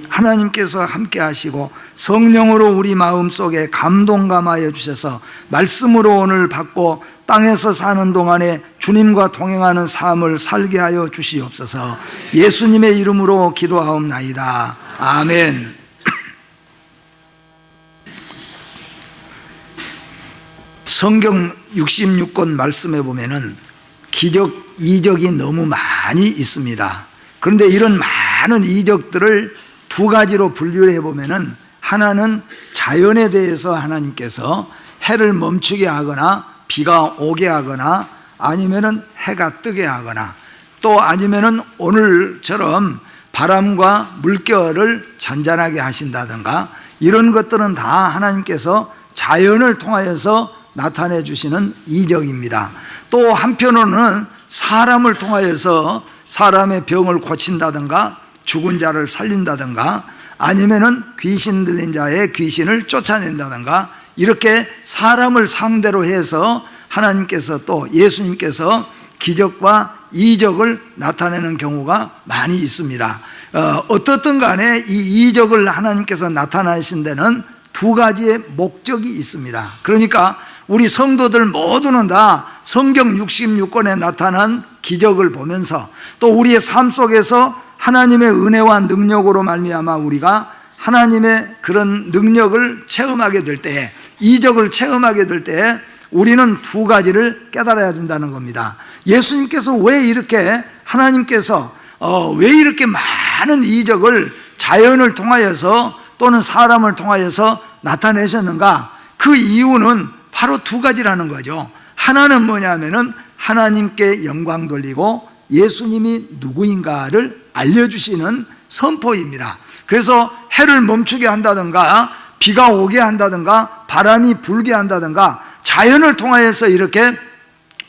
하나님께서 함께 하시고 성령으로 우리 마음속에 감동감하여 주셔서 말씀으로 오늘 받고 땅에서 사는 동안에 주님과 동행하는 삶을 살게 하여 주시옵소서. 예수님의 이름으로 기도하옵나이다. 아멘. 성경 66권 말씀에 보면은 기적, 이적이 너무 많이 있습니다. 그런데 이런 많은 이적들을 두 가지로 분류를 해보면은, 하나는 자연에 대해서 하나님께서 해를 멈추게 하거나 비가 오게 하거나 아니면은 해가 뜨게 하거나 또 아니면은 오늘처럼 바람과 물결을 잔잔하게 하신다든가, 이런 것들은 다 하나님께서 자연을 통하여서 나타내 주시는 이적입니다. 또 한편으로는 사람을 통하여서 사람의 병을 고친다든가 죽은 자를 살린다든가 아니면은 귀신 들린 자의 귀신을 쫓아낸다든가, 이렇게 사람을 상대로 해서 하나님께서 또 예수님께서 기적과 이적을 나타내는 경우가 많이 있습니다. 어떻든 간에 이 이적을 하나님께서 나타나신 데는 두 가지의 목적이 있습니다. 그러니까 우리 성도들 모두는 다 성경 66권에 나타난 기적을 보면서 또 우리의 삶 속에서 하나님의 은혜와 능력으로 말미암아 우리가 하나님의 그런 능력을 체험하게 될 때에, 이적을 체험하게 될 때에 우리는 두 가지를 깨달아야 된다는 겁니다. 예수님께서 왜 이렇게 하나님께서 왜 이렇게 많은 이적을 자연을 통하여서 또는 사람을 통하여서 나타내셨는가? 그 이유는 바로 두 가지라는 거죠. 하나는 뭐냐면은 하나님께 영광 돌리고 예수님이 누구인가를 알려주시는 선포입니다. 그래서 해를 멈추게 한다든가 비가 오게 한다든가 바람이 불게 한다든가 자연을 통하여서 이렇게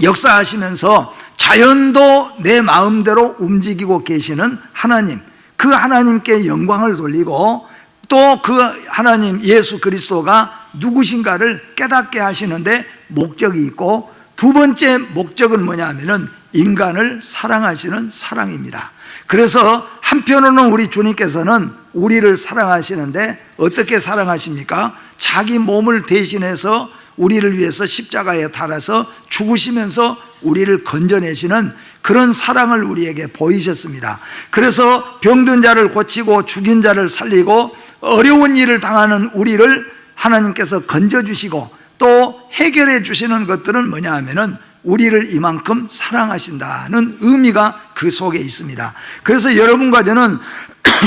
역사하시면서 자연도 내 마음대로 움직이고 계시는 하나님, 그 하나님께 영광을 돌리고 또 그 하나님 예수 그리스도가 누구신가를 깨닫게 하시는데 목적이 있고, 두 번째 목적은 뭐냐 하면은 인간을 사랑하시는 사랑입니다. 그래서 한편으로는 우리 주님께서는 우리를 사랑하시는데 어떻게 사랑하십니까? 자기 몸을 대신해서 우리를 위해서 십자가에 달아서 죽으시면서 우리를 건져내시는 그런 사랑을 우리에게 보이셨습니다. 그래서 병든 자를 고치고 죽인 자를 살리고 어려운 일을 당하는 우리를 하나님께서 건져주시고 또 해결해 주시는 것들은 뭐냐 하면은 우리를 이만큼 사랑하신다는 의미가 그 속에 있습니다. 그래서 여러분과 저는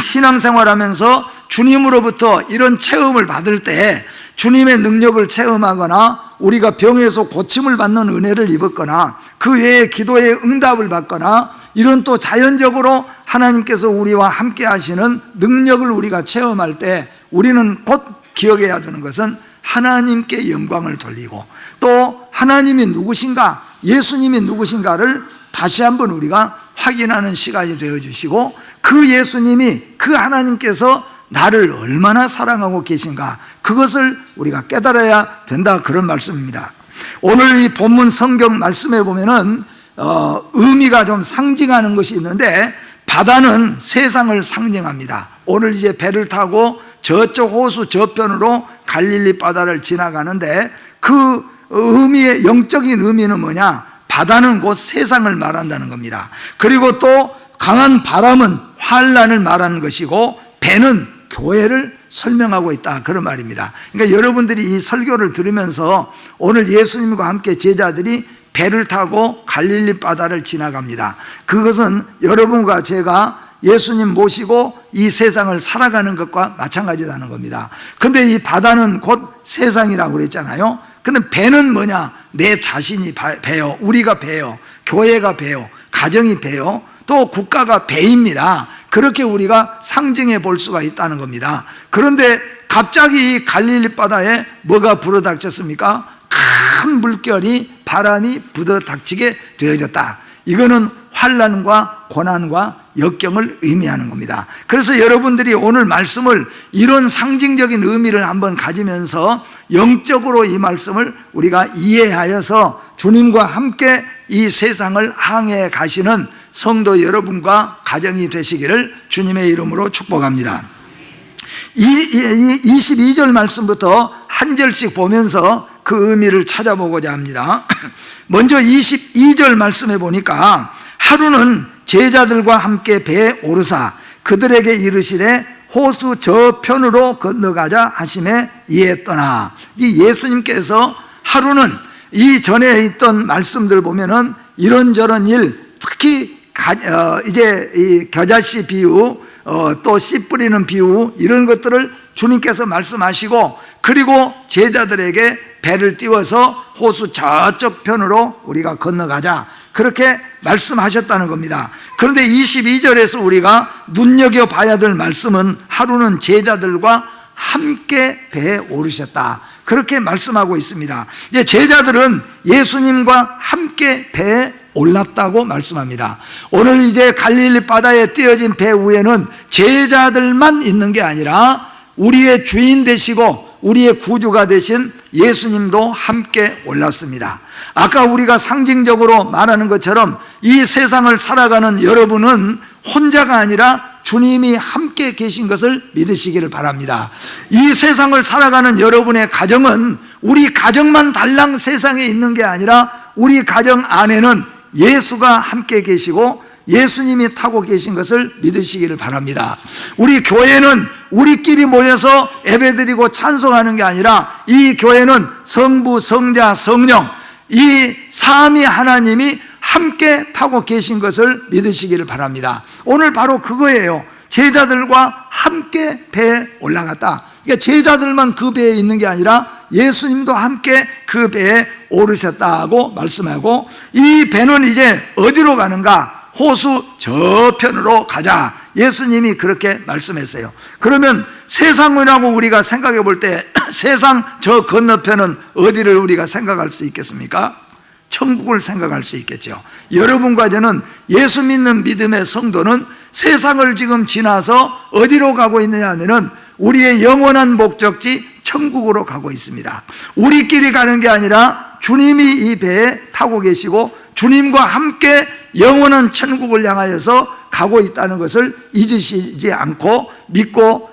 신앙생활하면서 주님으로부터 이런 체험을 받을 때, 주님의 능력을 체험하거나 우리가 병에서 고침을 받는 은혜를 입었거나 그 외에 기도의 응답을 받거나 이런 또 자연적으로 하나님께서 우리와 함께 하시는 능력을 우리가 체험할 때 우리는 곧 기억해야 되는 것은 하나님께 영광을 돌리고 또 하나님이 누구신가, 예수님이 누구신가를 다시 한번 우리가 확인하는 시간이 되어주시고, 그 예수님이, 그 하나님께서 나를 얼마나 사랑하고 계신가, 그것을 우리가 깨달아야 된다, 그런 말씀입니다. 오늘 이 본문 성경 말씀에 보면은 의미가 좀 상징하는 것이 있는데, 바다는 세상을 상징합니다. 오늘 이제 배를 타고 저쪽 호수 저편으로 갈릴리 바다를 지나가는데 그 의미의 영적인 의미는 뭐냐? 바다는 곧 세상을 말한다는 겁니다. 그리고 또 강한 바람은 환란을 말하는 것이고 배는 교회를 설명하고 있다, 그런 말입니다. 그러니까 여러분들이 이 설교를 들으면서 오늘 예수님과 함께 제자들이 배를 타고 갈릴리 바다를 지나갑니다. 그것은 여러분과 제가 예수님 모시고 이 세상을 살아가는 것과 마찬가지라는 겁니다. 근데 이 바다는 곧 세상이라고 그랬잖아요. 근데 배는 뭐냐? 내 자신이 배요, 우리가 배요, 교회가 배요, 가정이 배요, 또 국가가 배입니다. 그렇게 우리가 상징해 볼 수가 있다는 겁니다. 그런데 갑자기 이 갈릴리 바다에 뭐가 불어닥쳤습니까? 큰 물결이, 바람이 불어닥치게 되어졌다. 이거는 환난과 고난과 역경을 의미하는 겁니다. 그래서 여러분들이 오늘 말씀을 이런 상징적인 의미를 한번 가지면서 영적으로 이 말씀을 우리가 이해하여서 주님과 함께 이 세상을 항해 가시는 성도 여러분과 가정이 되시기를 주님의 이름으로 축복합니다. 22절 말씀부터 한 절씩 보면서 그 의미를 찾아보고자 합니다. 먼저 22절 말씀에 보니까 하루는 제자들과 함께 배에 오르사 그들에게 이르시되 호수 저편으로 건너가자 하심에 이에 떠나. 이 예수님께서 하루는 이 전에 있던 말씀들 보면은 이런저런 일, 특히 이제 이 겨자씨 비유, 또 씨 뿌리는 비유, 이런 것들을 주님께서 말씀하시고, 그리고 제자들에게 배를 띄워서 호수 저쪽 편으로 우리가 건너가자, 그렇게 말씀하셨다는 겁니다. 그런데 22절에서 우리가 눈여겨봐야 될 말씀은 하루는 제자들과 함께 배에 오르셨다, 그렇게 말씀하고 있습니다. 이제 제자들은 예수님과 함께 배에 올랐다고 말씀합니다. 오늘 이제 갈릴리 바다에 띄어진 배 위에는 제자들만 있는 게 아니라 우리의 주인 되시고 우리의 구주가 되신 예수님도 함께 올랐습니다. 아까 우리가 상징적으로 말하는 것처럼 이 세상을 살아가는 여러분은 혼자가 아니라 주님이 함께 계신 것을 믿으시기를 바랍니다. 이 세상을 살아가는 여러분의 가정은 우리 가정만 달랑 세상에 있는 게 아니라 우리 가정 안에는 예수가 함께 계시고 예수님이 타고 계신 것을 믿으시기를 바랍니다. 우리 교회는 우리끼리 모여서 예배드리고 찬송하는 게 아니라 이 교회는 성부, 성자, 성령, 이 삼위 하나님이 함께 타고 계신 것을 믿으시기를 바랍니다. 오늘 바로 그거예요. 제자들과 함께 배에 올라갔다. 그러니까 제자들만 그 배에 있는 게 아니라 예수님도 함께 그 배에 오르셨다고 말씀하고, 이 배는 이제 어디로 가는가? 호수 저편으로 가자, 예수님이 그렇게 말씀했어요. 그러면 세상이라고 우리가 생각해 볼 때 세상 저 건너편은 어디를 우리가 생각할 수 있겠습니까? 천국을 생각할 수 있겠죠. 여러분과 저는, 예수 믿는 믿음의 성도는 세상을 지금 지나서 어디로 가고 있느냐 하면은 우리의 영원한 목적지 천국으로 가고 있습니다. 우리끼리 가는 게 아니라 주님이 이 배에 타고 계시고 주님과 함께 영원한 천국을 향하여서 가고 있다는 것을 잊으시지 않고 믿고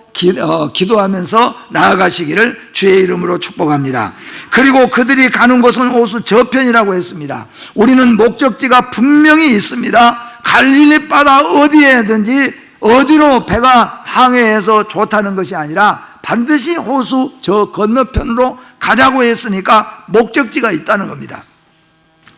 기도하면서 나아가시기를 주의 이름으로 축복합니다. 그리고 그들이 가는 곳은 호수 저편이라고 했습니다. 우리는 목적지가 분명히 있습니다. 갈릴리 바다 어디에든지 어디로 배가 항해해서 좋다는 것이 아니라 반드시 호수 저 건너편으로 가자고 했으니까 목적지가 있다는 겁니다.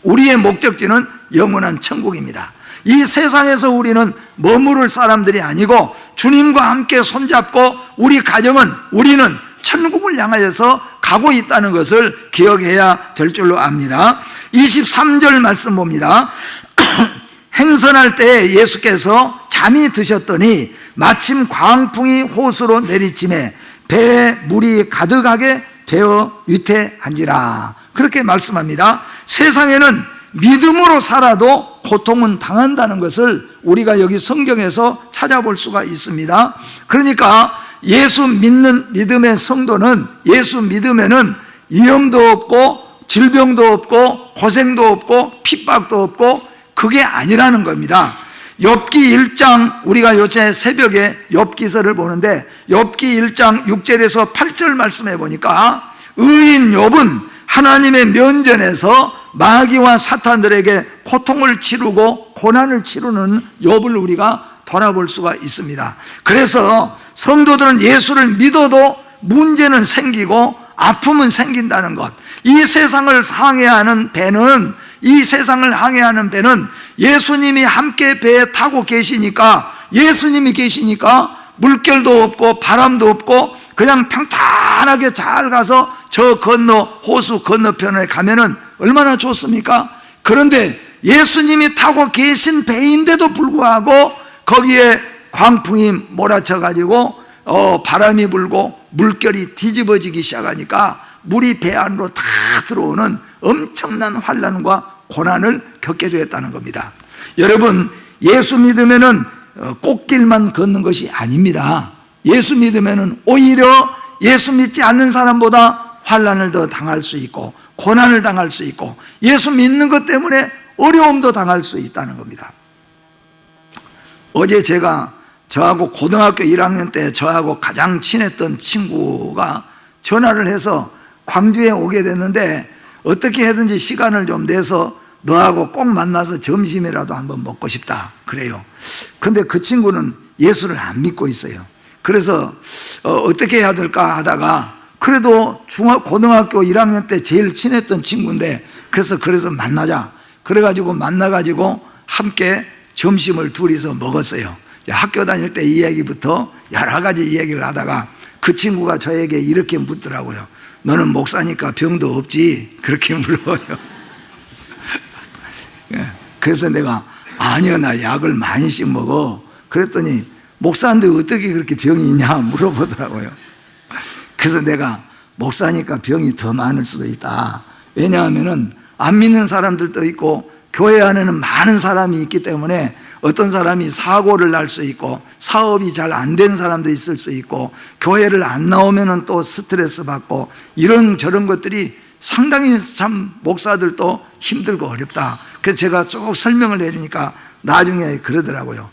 우리의 목적지는 영원한 천국입니다. 이 세상에서 우리는 머무를 사람들이 아니고 주님과 함께 손잡고 우리 가정은, 우리는 천국을 향하여서 가고 있다는 것을 기억해야 될 줄로 압니다. 23절 말씀 봅니다. 행선할 때 예수께서 잠이 드셨더니 마침 광풍이 호수로 내리침에 배에 물이 가득하게 되어 위태한지라, 그렇게 말씀합니다. 세상에는 믿음으로 살아도 고통은 당한다는 것을 우리가 여기 성경에서 찾아볼 수가 있습니다. 그러니까 예수 믿는 믿음의 성도는, 예수 믿으면은 위험도 없고 질병도 없고 고생도 없고 핍박도 없고 그게 아니라는 겁니다. 욥기 1장, 우리가 요새 새벽에 욥기서를 보는데 욥기 1장 6절에서 8절 말씀해 보니까 의인 욥은 하나님의 면전에서 마귀와 사탄들에게 고통을 치르고 고난을 치르는 욥을 우리가 돌아볼 수가 있습니다. 그래서 성도들은 예수를 믿어도 문제는 생기고 아픔은 생긴다는 것. 이 세상을 항해하는 배는, 이 세상을 항해하는 배는 예수님이 함께 배에 타고 계시니까, 예수님이 계시니까 물결도 없고 바람도 없고 그냥 평탄하게 잘 가서 저 건너 호수 건너편에 가면은 얼마나 좋습니까? 그런데 예수님이 타고 계신 배인데도 불구하고 거기에 광풍이 몰아쳐 가지고 바람이 불고 물결이 뒤집어지기 시작하니까 물이 배 안으로 다 들어오는 엄청난 환난과 고난을 겪게 되었다는 겁니다. 여러분, 예수 믿으면은 꽃길만 걷는 것이 아닙니다. 예수 믿으면은 오히려 예수 믿지 않는 사람보다 환난을 더 당할 수 있고 고난을 당할 수 있고 예수 믿는 것 때문에 어려움도 당할 수 있다는 겁니다. 어제 제가 저하고 고등학교 1학년 때 저하고 가장 친했던 친구가 전화를 해서 광주에 오게 됐는데 어떻게 해든지 시간을 좀 내서 너하고 꼭 만나서 점심이라도 한번 먹고 싶다 그래요. 근데 그 친구는 예수를 안 믿고 있어요. 그래서 어떻게 해야 될까 하다가 그래도 고등학교 1학년 때 제일 친했던 친구인데 그래서 만나자 그래가지고 만나가지고 함께 점심을 둘이서 먹었어요. 학교 다닐 때 이야기부터 여러 가지 이야기를 하다가 그 친구가 저에게 이렇게 묻더라고요. 너는 목사니까 병도 없지? 그렇게 물어요. 그래서 내가 아니요, 나 약을 많이씩 먹어. 그랬더니 목사인데 어떻게 그렇게 병이 있냐 물어보더라고요. 그래서 내가 목사니까 병이 더 많을 수도 있다. 왜냐하면은 안 믿는 사람들도 있고 교회 안에는 많은 사람이 있기 때문에 어떤 사람이 사고를 날 수 있고 사업이 잘 안 된 사람도 있을 수 있고 교회를 안 나오면은 또 스트레스 받고 이런 저런 것들이 상당히 참 목사들도 힘들고 어렵다. 그래서 제가 쭉 설명을 해주니까 나중에 그러더라고요.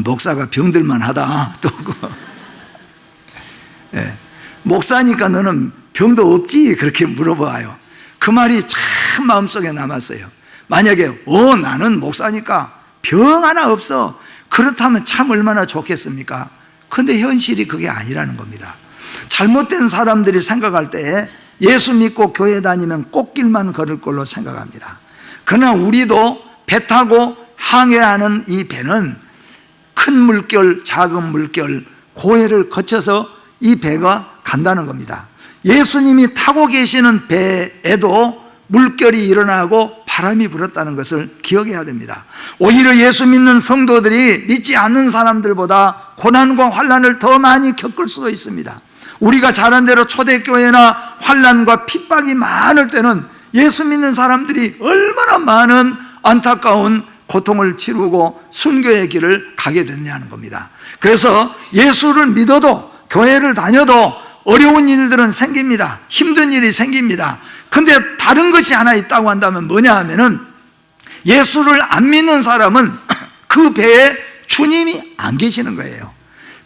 목사가 병들만 하다. 또 네. 목사니까 너는 병도 없지? 그렇게 물어봐요. 그 말이 참 마음속에 남았어요. 만약에 나는 목사니까 병 하나 없어. 그렇다면 참 얼마나 좋겠습니까? 그런데 현실이 그게 아니라는 겁니다. 잘못된 사람들이 생각할 때 예수 믿고 교회 다니면 꽃길만 걸을 걸로 생각합니다. 그러나 우리도 배 타고 항해하는 이 배는 큰 물결, 작은 물결, 고해를 거쳐서 이 배가 간다는 겁니다. 예수님이 타고 계시는 배에도 물결이 일어나고 바람이 불었다는 것을 기억해야 됩니다. 오히려 예수 믿는 성도들이 믿지 않는 사람들보다 고난과 환난을 더 많이 겪을 수도 있습니다. 우리가 잘 아는 대로 초대교회나 환난과 핍박이 많을 때는 예수 믿는 사람들이 얼마나 많은 안타까운 고통을 치르고 순교의 길을 가게 됐냐는 겁니다. 그래서 예수를 믿어도 교회를 다녀도 어려운 일들은 생깁니다. 힘든 일이 생깁니다. 근데 다른 것이 하나 있다고 한다면 뭐냐 하면은 예수를 안 믿는 사람은 그 배에 주님이 안 계시는 거예요.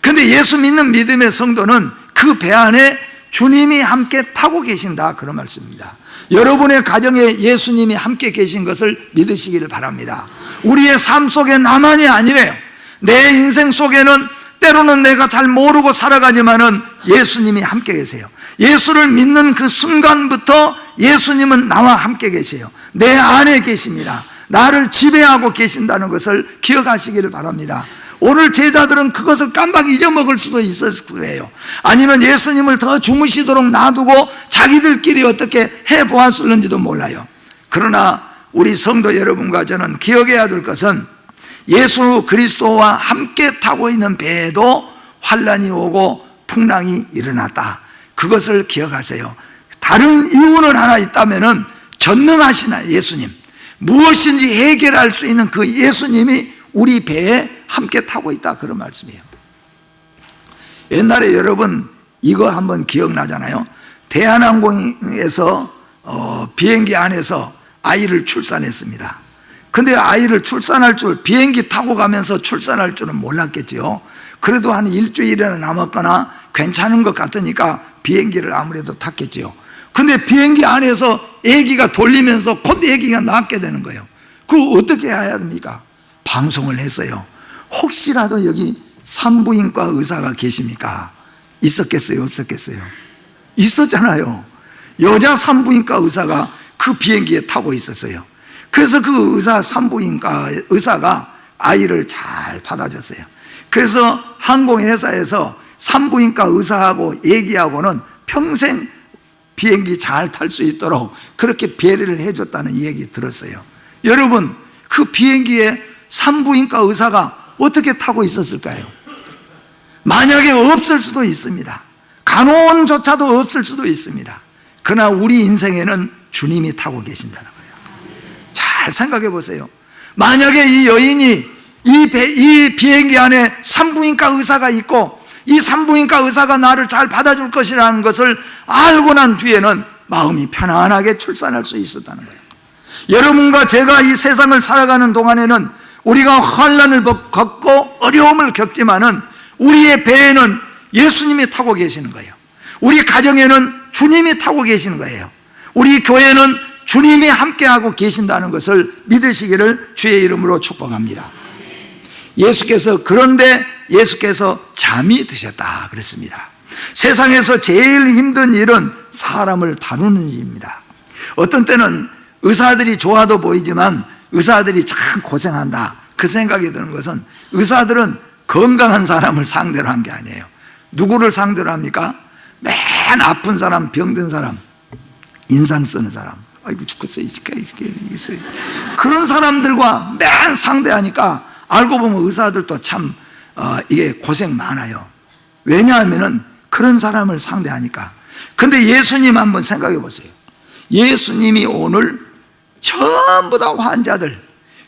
근데 예수 믿는 믿음의 성도는 그 배 안에 주님이 함께 타고 계신다, 그런 말씀입니다. 여러분의 가정에 예수님이 함께 계신 것을 믿으시기를 바랍니다. 우리의 삶 속에 나만이 아니래요. 내 인생 속에는 때로는 내가 잘 모르고 살아가지만은 예수님이 함께 계세요. 예수를 믿는 그 순간부터 예수님은 나와 함께 계세요. 내 안에 계십니다. 나를 지배하고 계신다는 것을 기억하시기를 바랍니다. 오늘 제자들은 그것을 깜빡 잊어먹을 수도 있을 거예요. 아니면 예수님을 더 주무시도록 놔두고 자기들끼리 어떻게 해보았을는지도 몰라요. 그러나 우리 성도 여러분과 저는 기억해야 될 것은 예수 그리스도와 함께 타고 있는 배에도 환난이 오고 풍랑이 일어났다. 그것을 기억하세요. 다른 이유는 하나 있다면은 전능하신 예수님, 무엇인지 해결할 수 있는 그 예수님이 우리 배에 함께 타고 있다, 그런 말씀이에요. 옛날에 여러분 이거 한번 기억나잖아요. 대한항공에서 비행기 안에서 아이를 출산했습니다. 근데 아이를 출산할 줄, 비행기 타고 가면서 출산할 줄은 몰랐겠죠. 그래도 한 일주일이나 남았거나 괜찮은 것 같으니까 비행기를 아무래도 탔겠죠. 근데 비행기 안에서 아기가 돌리면서 곧 아기가 낳게 되는 거예요. 그걸 어떻게 해야 합니까? 방송을 했어요. 혹시라도 여기 산부인과 의사가 계십니까? 있었겠어요? 없었겠어요? 있었잖아요. 여자 산부인과 의사가 그 비행기에 타고 있었어요. 그래서 그 산부인과 의사가 아이를 잘 받아줬어요. 그래서 항공회사에서 산부인과 의사하고 아기하고는 평생 비행기 잘 탈 수 있도록 그렇게 배려를 해줬다는 얘기 들었어요. 여러분, 그 비행기에 산부인과 의사가 어떻게 타고 있었을까요? 만약에 없을 수도 있습니다. 간호원조차도 없을 수도 있습니다. 그러나 우리 인생에는 주님이 타고 계신다는 거예요. 잘 생각해 보세요. 만약에 이 여인이 이 비행기 안에 산부인과 의사가 있고 이 산부인과 의사가 나를 잘 받아줄 것이라는 것을 알고 난 뒤에는 마음이 편안하게 출산할 수 있었다는 거예요. 여러분과 제가 이 세상을 살아가는 동안에는 우리가 환난을 겪고 어려움을 겪지만은 우리의 배에는 예수님이 타고 계시는 거예요. 우리 가정에는 주님이 타고 계시는 거예요. 우리 교회는 주님이 함께하고 계신다는 것을 믿으시기를 주의 이름으로 축복합니다. 그런데 예수께서 잠이 드셨다 그랬습니다. 세상에서 제일 힘든 일은 사람을 다루는 일입니다. 어떤 때는 의사들이 좋아도 보이지만 의사들이 참 고생한다 그 생각이 드는 것은, 의사들은 건강한 사람을 상대로 한 게 아니에요. 누구를 상대로 합니까? 맨 아픈 사람, 병든 사람, 인상 쓰는 사람, 아이고 죽겠어요 그런 사람들과 맨 상대하니까 알고 보면 의사들도 참 이게 고생 많아요. 왜냐하면 그런 사람을 상대하니까. 근데 예수님 한번 생각해 보세요. 예수님이 오늘 전부 다 환자들,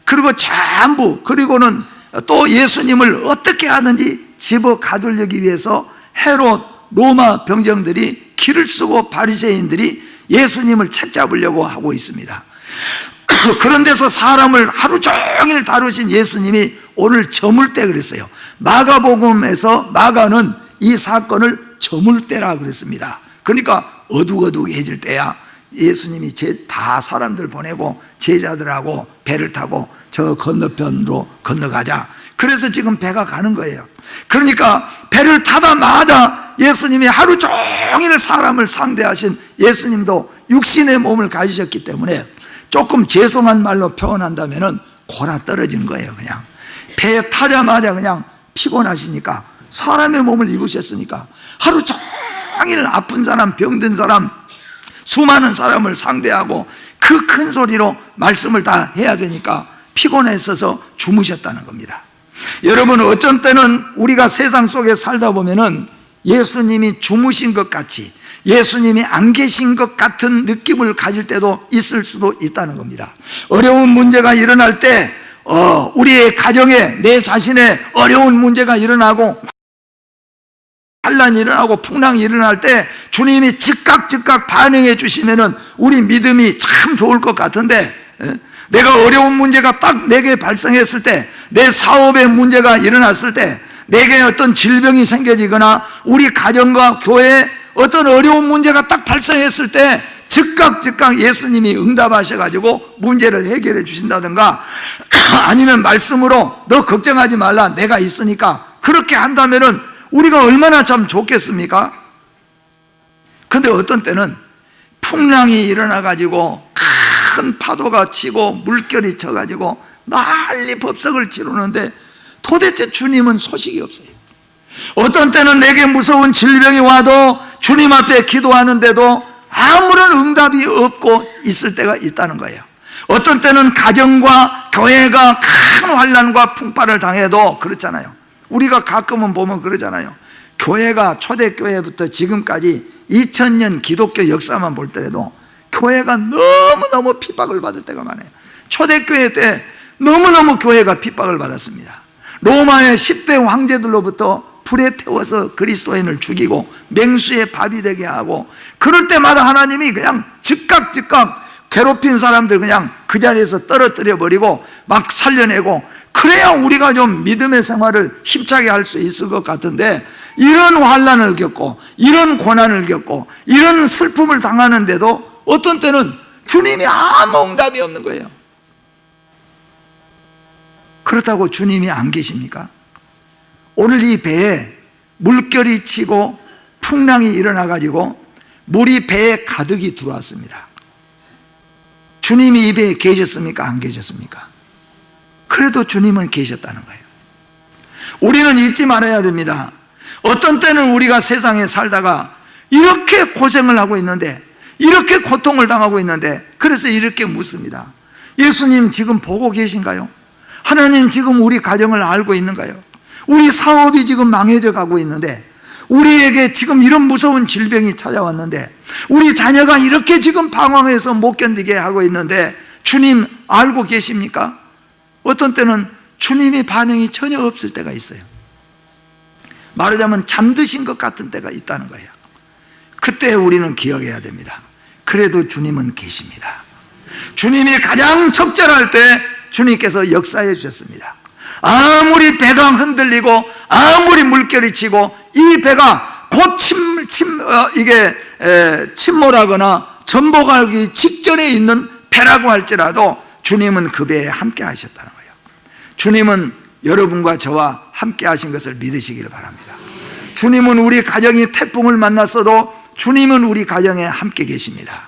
그리고는 또 예수님을 어떻게 하든지 집어 가두려기 위해서 헤롯, 로마 병정들이 길을 쓰고 바리새인들이 예수님을 책잡으려고 하고 있습니다. 그런 데서 사람을 하루 종일 다루신 예수님이 오늘 저물 때 그랬어요. 마가복음에서 마가는 이 사건을 저물 때라 그랬습니다. 그러니까 어둑어둑해질 때야 예수님이 다 사람들 보내고 제자들하고 배를 타고 저 건너편으로 건너가자. 그래서 지금 배가 가는 거예요. 그러니까 배를 타다마다 예수님이 하루 종일 사람을 상대하신 예수님도 육신의 몸을 가지셨기 때문에 조금 죄송한 말로 표현한다면 골아 떨어지는 거예요. 그냥 배에 타자마자 그냥 피곤하시니까, 사람의 몸을 입으셨으니까 하루 종일 아픈 사람, 병든 사람, 수많은 사람을 상대하고 그 큰 소리로 말씀을 다 해야 되니까 피곤했어서 주무셨다는 겁니다. 여러분, 어쩐 때는 우리가 세상 속에 살다 보면은 예수님이 주무신 것 같이, 예수님이 안 계신 것 같은 느낌을 가질 때도 있을 수도 있다는 겁니다. 어려운 문제가 일어날 때 우리의 가정에 내 자신의 어려운 문제가 일어나고 환난이 일어나고 풍랑이 일어날 때 주님이 즉각 반응해 주시면은 우리 믿음이 참 좋을 것 같은데, 내가 어려운 문제가 딱 내게 발생했을 때, 내 사업에 문제가 일어났을 때, 내게 어떤 질병이 생겨지거나 우리 가정과 교회에 어떤 어려운 문제가 딱 발생했을 때 즉각 예수님이 응답하셔가지고 문제를 해결해 주신다든가, 아니면 말씀으로 너 걱정하지 말라 내가 있으니까, 그렇게 한다면은 우리가 얼마나 참 좋겠습니까? 근데 어떤 때는 풍랑이 일어나가지고 큰 파도가 치고 물결이 쳐가지고 난리 법석을 치르는데 도대체 주님은 소식이 없어요. 어떤 때는 내게 무서운 질병이 와도 주님 앞에 기도하는데도 아무런 응답이 없고 있을 때가 있다는 거예요. 어떤 때는 가정과 교회가 큰 환난과 풍파를 당해도 그렇잖아요. 우리가 가끔은 보면 그러잖아요. 교회가 초대교회부터 지금까지 2000년 기독교 역사만 볼 때라도 교회가 너무너무 핍박을 받을 때가 많아요. 초대교회 때 너무너무 교회가 핍박을 받았습니다. 로마의 10대 황제들로부터 불에 태워서 그리스도인을 죽이고 맹수의 밥이 되게 하고, 그럴 때마다 하나님이 그냥 즉각 괴롭힌 사람들 그냥 그 자리에서 떨어뜨려 버리고 막 살려내고, 그래야 우리가 좀 믿음의 생활을 힘차게 할 수 있을 것 같은데, 이런 환난을 겪고 이런 고난을 겪고 이런 슬픔을 당하는데도 어떤 때는 주님이 아무 응답이 없는 거예요. 그렇다고 주님이 안 계십니까? 오늘 이 배에 물결이 치고 풍랑이 일어나가지고 물이 배에 가득히 들어왔습니다. 주님이 이 배에 계셨습니까? 안 계셨습니까? 그래도 주님은 계셨다는 거예요. 우리는 잊지 말아야 됩니다. 어떤 때는 우리가 세상에 살다가 이렇게 고생을 하고 있는데, 이렇게 고통을 당하고 있는데, 그래서 이렇게 묻습니다. 예수님 지금 보고 계신가요? 하나님 지금 우리 가정을 알고 있는가요? 우리 사업이 지금 망해져 가고 있는데, 우리에게 지금 이런 무서운 질병이 찾아왔는데, 우리 자녀가 이렇게 지금 방황해서 못 견디게 하고 있는데 주님 알고 계십니까? 어떤 때는 주님의 반응이 전혀 없을 때가 있어요. 말하자면 잠드신 것 같은 때가 있다는 거예요. 그때 우리는 기억해야 됩니다. 그래도 주님은 계십니다. 주님이 가장 적절할 때 주님께서 역사해 주셨습니다. 아무리 배가 흔들리고 아무리 물결이 치고 이 배가 곧 침몰하거나 전복하기 직전에 있는 배라고 할지라도 주님은 그 배에 함께 하셨다는 거예요. 주님은 여러분과 저와 함께 하신 것을 믿으시기를 바랍니다. 주님은 우리 가정이 태풍을 만났어도 주님은 우리 가정에 함께 계십니다.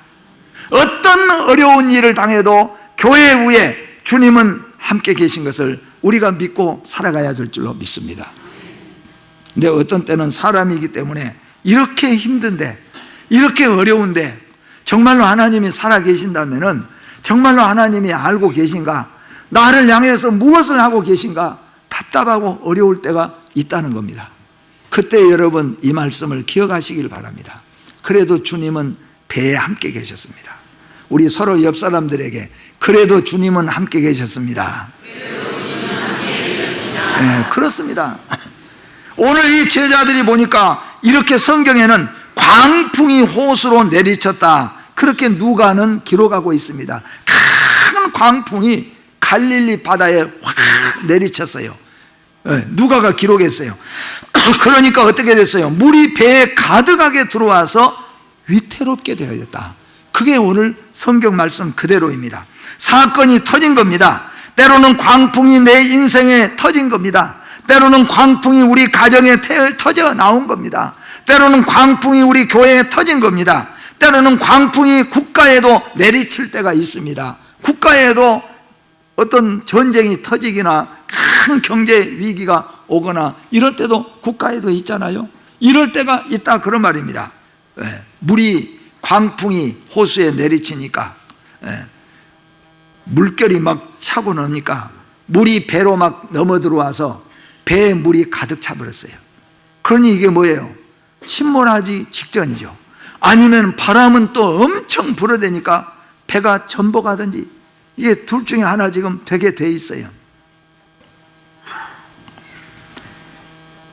어떤 어려운 일을 당해도 교회 위에 주님은 함께 계신 것을 우리가 믿고 살아가야 될 줄로 믿습니다. 근데 어떤 때는 사람이기 때문에 이렇게 힘든데, 이렇게 어려운데 정말로 하나님이 살아 계신다면은, 정말로 하나님이 알고 계신가, 나를 향해서 무엇을 하고 계신가 답답하고 어려울 때가 있다는 겁니다. 그때 여러분 이 말씀을 기억하시길 바랍니다. 그래도 주님은 배에 함께 계셨습니다. 우리 서로 옆 사람들에게 그래도 주님은 함께 계셨습니다. 네, 그렇습니다. 오늘 이 제자들이 보니까 이렇게 성경에는 광풍이 호수로 내리쳤다, 그렇게 누가는 기록하고 있습니다. 큰 광풍이 갈릴리 바다에 확 내리쳤어요. 누가가 기록했어요. 그러니까 어떻게 됐어요? 물이 배에 가득하게 들어와서 위태롭게 되어졌다. 그게 오늘 성경 말씀 그대로입니다. 사건이 터진 겁니다. 때로는 광풍이 내 인생에 터진 겁니다. 때로는 광풍이 우리 가정에 터져 나온 겁니다. 때로는 광풍이 우리 교회에 터진 겁니다. 때로는 광풍이 국가에도 내리칠 때가 있습니다. 국가에도 어떤 전쟁이 터지거나 큰 경제 위기가 오거나 이럴 때도 국가에도 있잖아요. 이럴 때가 있다, 그런 말입니다. 물이, 광풍이 호수에 내리치니까 물결이 막 차고 나니까 물이 배로 막 넘어 들어와서 배에 물이 가득 차버렸어요. 그러니 이게 뭐예요? 침몰하기 직전이죠. 아니면 바람은 또 엄청 불어대니까 배가 전복하든지, 이게 둘 중에 하나 지금 되게 돼 있어요.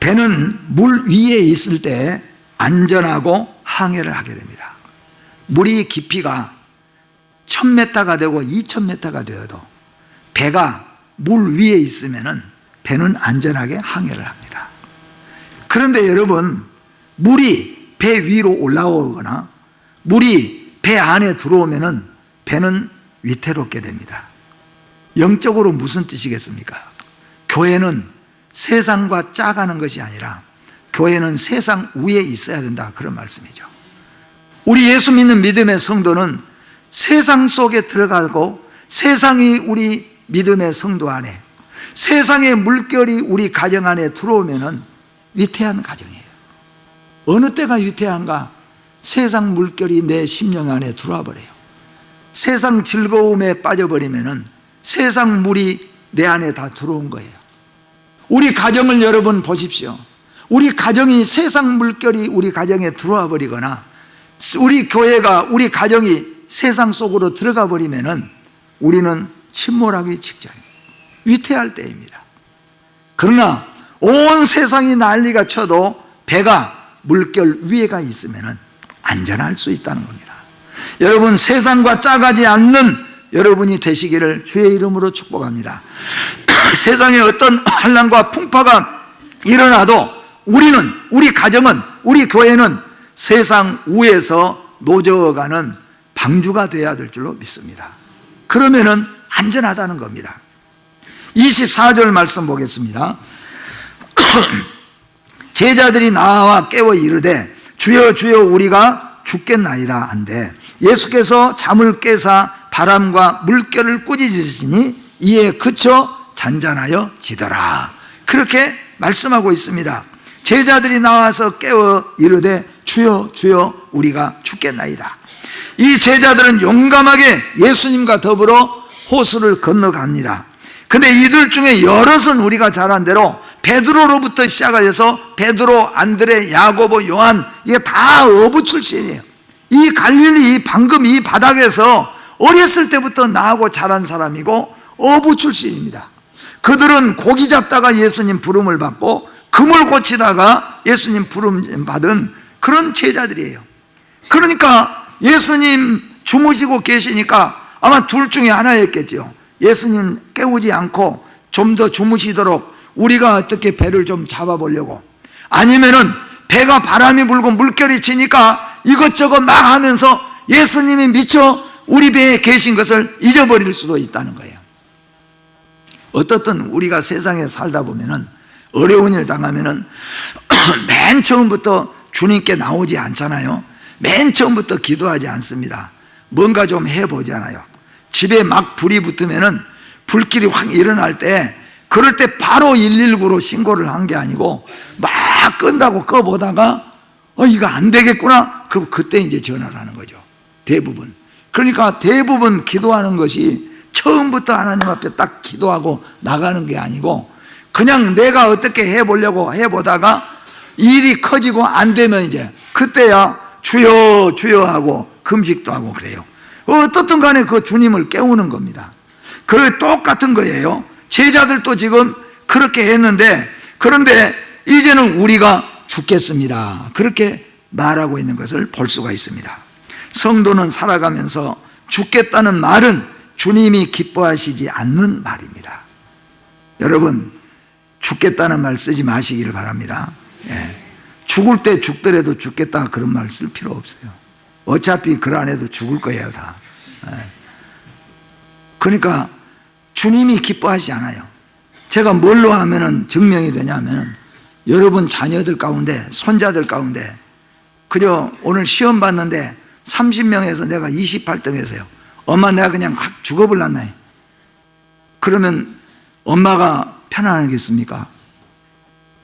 배는 물 위에 있을 때 안전하고 항해를 하게 됩니다. 물이 깊이가 1000m가 되고 2000m가 되어도 배가 물 위에 있으면 배는 안전하게 항해를 합니다. 그런데 여러분, 물이 배 위로 올라오거나 물이 배 안에 들어오면 배는 위태롭게 됩니다. 영적으로 무슨 뜻이겠습니까? 교회는 세상과 짜가는 것이 아니라 교회는 세상 위에 있어야 된다, 그런 말씀이죠. 우리 예수 믿는 믿음의 성도는 세상 속에 들어가고 세상이 우리 믿음의 성도 안에, 세상의 물결이 우리 가정 안에 들어오면 위태한 가정이에요. 어느 때가 위태한가? 세상 물결이 내 심령 안에 들어와 버려요. 세상 즐거움에 빠져버리면 세상 물이 내 안에 다 들어온 거예요. 우리 가정을 여러분 보십시오. 우리 가정이 세상 물결이 우리 가정에 들어와 버리거나 우리 교회가, 우리 가정이 세상 속으로 들어가 버리면 우리는 침몰하기 직전이에요. 위태할 때입니다. 그러나 온 세상이 난리가 쳐도 배가 물결 위에가 있으면 안전할 수 있다는 겁니다. 여러분, 세상과 짜가지 않는 여러분이 되시기를 주의 이름으로 축복합니다. 세상에 어떤 환난과 풍파가 일어나도 우리는, 우리 가정은, 우리 교회는 세상 위에서 노저어가는 방주가 되어야 될 줄로 믿습니다. 그러면은 안전하다는 겁니다. 24절 말씀 보겠습니다. 제자들이 나와 깨워 이르되 주여 주여 우리가 죽겠나이다 한데 예수께서 잠을 깨사 바람과 물결을 꾸짖으시니 이에 그쳐 잔잔하여 지더라. 그렇게 말씀하고 있습니다. 제자들이 나와서 깨워 이르되 주여 주여 우리가 죽겠나이다. 이 제자들은 용감하게 예수님과 더불어 호수를 건너갑니다. 근데 이들 중에 여럿은 우리가 잘 안 대로 베드로로부터 시작해서 베드로, 안드레, 야고보, 요한, 이게 다 어부 출신이에요. 이 갈릴리 방금 이 바닥에서 어렸을 때부터 나하고 자란 사람이고 어부 출신입니다. 그들은 고기 잡다가 예수님 부름을 받고 금을 고치다가 예수님 부름 받은 그런 제자들이에요. 그러니까 예수님 주무시고 계시니까 아마 둘 중에 하나였겠죠. 예수님 깨우지 않고 좀 더 주무시도록 우리가 어떻게 배를 좀 잡아보려고, 아니면은 배가 바람이 불고 물결이 치니까 이것저것 막 하면서 예수님이 미처 우리 배에 계신 것을 잊어버릴 수도 있다는 거예요. 어떻든 우리가 세상에 살다 보면은 어려운 일 당하면은 맨 처음부터 주님께 나오지 않잖아요. 맨 처음부터 기도하지 않습니다. 뭔가 좀 해보잖아요. 집에 막 불이 붙으면은 불길이 확 일어날 때, 그럴 때 바로 119로 신고를 한 게 아니고 막 끈다고 꺼보다가 이거 안 되겠구나. 그럼 그때 이제 전화를 하는 거죠. 대부분. 그러니까 대부분 기도하는 것이 처음부터 하나님 앞에 딱 기도하고 나가는 게 아니고 그냥 내가 어떻게 해보려고 해보다가 일이 커지고 안 되면 이제 그때야 주여 주여 하고 금식도 하고 그래요. 어떻든 간에 그 주님을 깨우는 겁니다. 그 똑같은 거예요. 제자들도 지금 그렇게 했는데, 그런데 이제는 우리가 죽겠습니다, 그렇게 말하고 있는 것을 볼 수가 있습니다. 성도는 살아가면서 죽겠다는 말은 주님이 기뻐하시지 않는 말입니다. 여러분, 죽겠다는 말 쓰지 마시기를 바랍니다. 죽을 때 죽더라도 죽겠다 그런 말 쓸 필요 없어요. 어차피 그 안에도 죽을 거예요 다. 그러니까 주님이 기뻐하지 않아요. 제가 뭘로 하면은 증명이 되냐면은 여러분 자녀들 가운데, 손자들 가운데, 그저 오늘 시험 봤는데 30명에서 내가 28등 했어요. 엄마 내가 그냥 확 죽어버렸네. 그러면 엄마가 편안하겠습니까?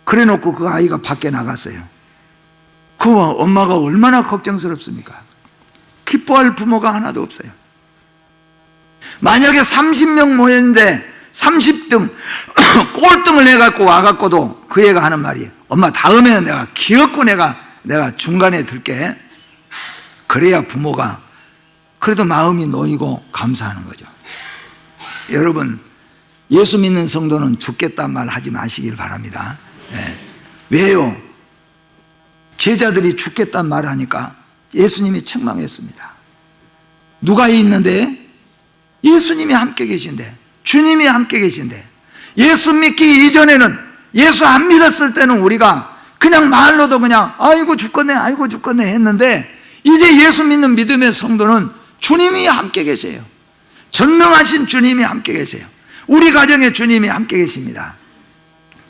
그래 놓고 그 아이가 밖에 나갔어요. 그 엄마가 얼마나 걱정스럽습니까? 기뻐할 부모가 하나도 없어요. 만약에 30명 모였는데 30등 꼴등을 해갖고 와갖고도 그 애가 하는 말이, 엄마 다음에는 내가 기어코 내가 중간에 들게. 그래야 부모가 그래도 마음이 놓이고 감사하는 거죠. 여러분, 예수 믿는 성도는 죽겠다는 말 하지 마시길 바랍니다. 왜요? 제자들이 죽겠다는 말을 하니까 예수님이 책망했습니다. 누가 있는데? 예수님이 함께 계신데, 주님이 함께 계신데, 예수 믿기 이전에는, 예수 안 믿었을 때는 우리가 그냥 말로도 그냥 아이고 죽겠네 아이고 죽겠네 했는데, 이제 예수 믿는 믿음의 성도는 주님이 함께 계세요. 전능하신 주님이 함께 계세요. 우리 가정에 주님이 함께 계십니다.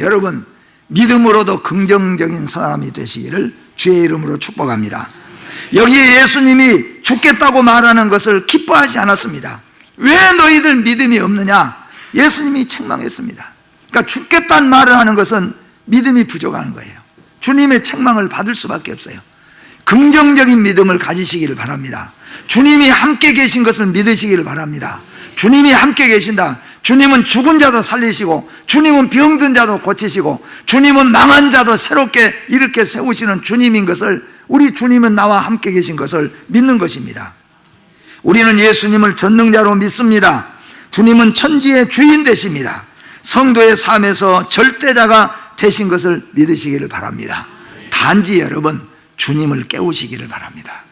여러분, 믿음으로도 긍정적인 사람이 되시기를 주의 이름으로 축복합니다. 여기에 예수님이 죽겠다고 말하는 것을 기뻐하지 않았습니다. 왜 너희들 믿음이 없느냐? 예수님이 책망했습니다. 그러니까 죽겠다는 말을 하는 것은 믿음이 부족한 거예요. 주님의 책망을 받을 수밖에 없어요. 긍정적인 믿음을 가지시기를 바랍니다. 주님이 함께 계신 것을 믿으시기를 바랍니다. 주님이 함께 계신다. 주님은 죽은 자도 살리시고, 주님은 병든 자도 고치시고, 주님은 망한 자도 새롭게 이렇게 세우시는 주님인 것을, 우리 주님은 나와 함께 계신 것을 믿는 것입니다. 우리는 예수님을 전능자로 믿습니다. 주님은 천지의 주인 되십니다. 성도의 삶에서 절대자가 되신 것을 믿으시기를 바랍니다. 단지 여러분, 주님을 깨우시기를 바랍니다.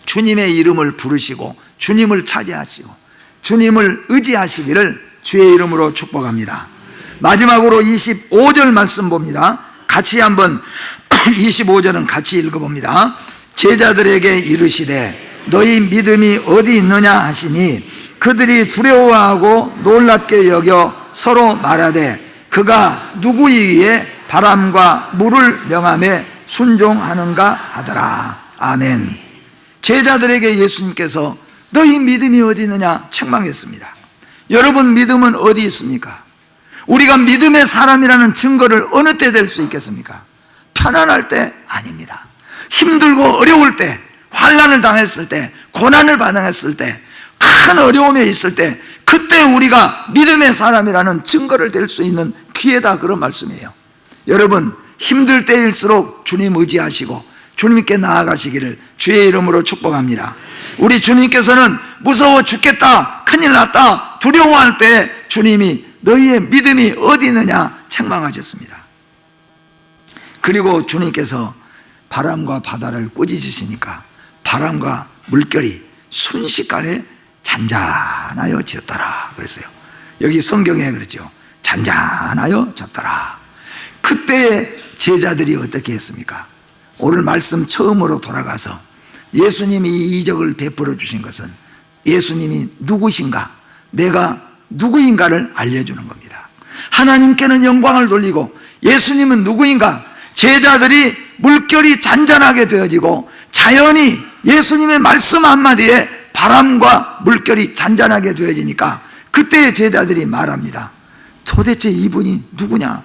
주님의 이름을 부르시고 주님을 차지하시고 주님을 의지하시기를 주의 이름으로 축복합니다. 마지막으로 25절 말씀 봅니다. 같이 한번 25절은 같이 읽어봅니다. 제자들에게 이르시되 너희 믿음이 어디 있느냐 하시니 그들이 두려워하고 놀랍게 여겨 서로 말하되 그가 누구이기에 바람과 물을 명함에 순종하는가 하더라. 아멘. 제자들에게 예수님께서 너희 믿음이 어디 있느냐 책망했습니다. 여러분 믿음은 어디 있습니까? 우리가 믿음의 사람이라는 증거를 어느 때 될 수 있겠습니까? 편안할 때 아닙니다. 힘들고 어려울 때, 환난을 당했을 때, 고난을 받았을 때, 큰 어려움에 있을 때, 그때 우리가 믿음의 사람이라는 증거를 될 수 있는 기회다, 그런 말씀이에요. 여러분, 힘들 때일수록 주님 의지하시고 주님께 나아가시기를 주의 이름으로 축복합니다. 우리 주님께서는 무서워 죽겠다, 큰일 났다, 두려워할 때 주님이 너희의 믿음이 어디 있느냐 책망하셨습니다. 그리고 주님께서 바람과 바다를 꾸짖으시니까 바람과 물결이 순식간에 잔잔하여지었더라 그랬어요. 여기 성경에 그랬죠. 잔잔하여졌더라. 그때 제자들이 어떻게 했습니까? 오늘 말씀 처음으로 돌아가서 예수님이 이 이적을 베풀어 주신 것은 예수님이 누구신가, 내가 누구인가를 알려주는 겁니다. 하나님께는 영광을 돌리고 예수님은 누구인가, 제자들이 물결이 잔잔하게 되어지고 자연히 예수님의 말씀 한마디에 바람과 물결이 잔잔하게 되어지니까 그때 제자들이 말합니다. 도대체 이분이 누구냐?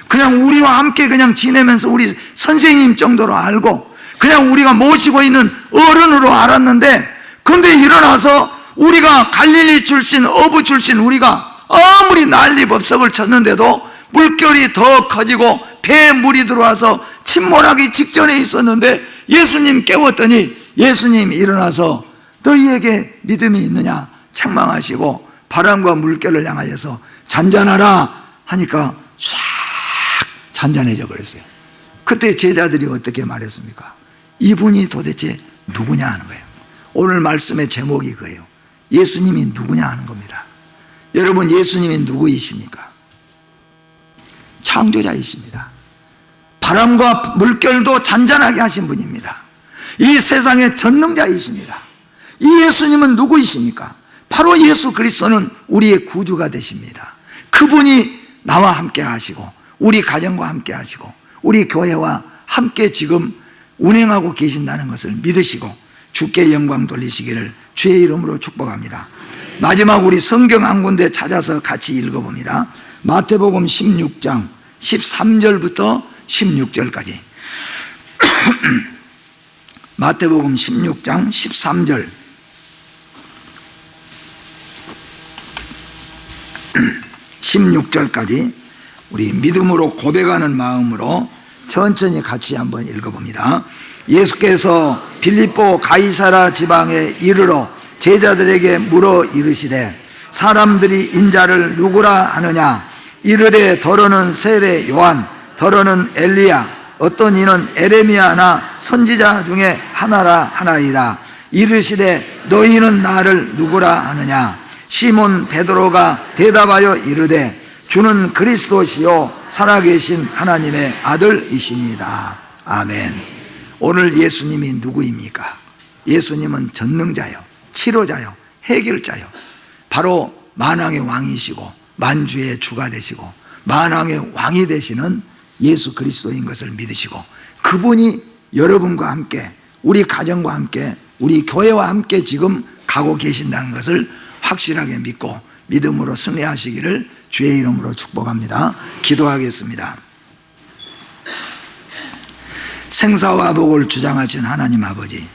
그냥 우리와 함께 그냥 지내면서 우리 선생님 정도로 알고 그냥 우리가 모시고 있는 어른으로 알았는데, 근데 일어나서 우리가 갈릴리 출신, 어부 출신 우리가 아무리 난리법석을 쳤는데도 물결이 더 커지고 배에 물이 들어와서 침몰하기 직전에 있었는데 예수님 깨웠더니 예수님 일어나서 너희에게 믿음이 있느냐 책망하시고 바람과 물결을 향하여서 잔잔하라 하니까 싹 잔잔해져 버렸어요. 그때 제자들이 어떻게 말했습니까? 이분이 도대체 누구냐 하는 거예요. 오늘 말씀의 제목이 그예요. 예수님이 누구냐 하는 겁니다. 여러분, 예수님이 누구이십니까? 창조자이십니다. 바람과 물결도 잔잔하게 하신 분입니다. 이 세상의 전능자이십니다. 이 예수님은 누구이십니까? 바로 예수 그리스도는 우리의 구주가 되십니다. 그분이 나와 함께 하시고 우리 가정과 함께 하시고 우리 교회와 함께 지금 운행하고 계신다는 것을 믿으시고 주께 영광 돌리시기를 주의 이름으로 축복합니다. 마지막 우리 성경 한 군데 찾아서 같이 읽어봅니다. 마태복음 16장 13절부터 16절까지 마태복음 16장 13절 16절까지 우리 믿음으로 고백하는 마음으로 천천히 같이 한번 읽어봅니다. 예수께서 빌립보 가이사라 지방에 이르러 제자들에게 물어 이르시되 사람들이 인자를 누구라 하느냐? 이르되 더러는 세례 요한, 더러는 엘리야, 어떤 이는 에레미야나 선지자 중에 하나라 하나이다. 이르시되 너희는 나를 누구라 하느냐? 시몬 베드로가 대답하여 이르되 주는 그리스도시요 살아계신 하나님의 아들이시니이다. 아멘. 오늘 예수님이 누구입니까? 예수님은 전능자요, 치료자요, 해결자요, 바로 만왕의 왕이시고 만주의 주가 되시고 만왕의 왕이 되시는 예수 그리스도인 것을 믿으시고 그분이 여러분과 함께 우리 가정과 함께 우리 교회와 함께 지금 가고 계신다는 것을 확실하게 믿고 믿음으로 승리하시기를 주의 이름으로 축복합니다. 기도하겠습니다. 생사와 복을 주장하신 하나님 아버지,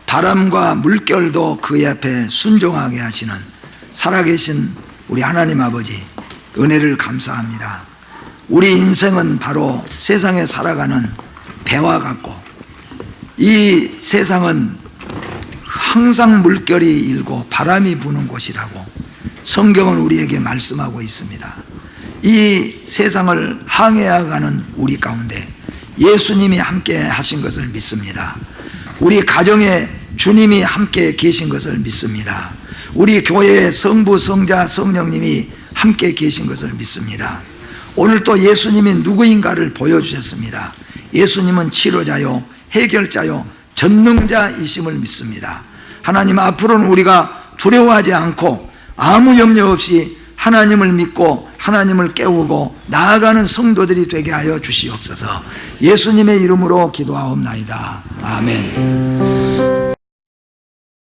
바람과 물결도 그의 앞에 순종하게 하시는 살아계신 우리 하나님 아버지, 은혜를 감사합니다. 우리 인생은 바로 세상에 살아가는 배와 같고 이 세상은 항상 물결이 일고 바람이 부는 곳이라고 성경은 우리에게 말씀하고 있습니다. 이 세상을 항해해가는 우리 가운데 예수님이 함께 하신 것을 믿습니다. 우리 가정에 주님이 함께 계신 것을 믿습니다. 우리 교회의 성부, 성자, 성령님이 함께 계신 것을 믿습니다. 오늘 또 예수님이 누구인가를 보여주셨습니다. 예수님은 치료자요, 해결자요, 전능자이심을 믿습니다. 하나님, 앞으로는 우리가 두려워하지 않고 아무 염려 없이 하나님을 믿고 하나님을 깨우고 나아가는 성도들이 되게 하여 주시옵소서. 예수님의 이름으로 기도하옵나이다. 아멘.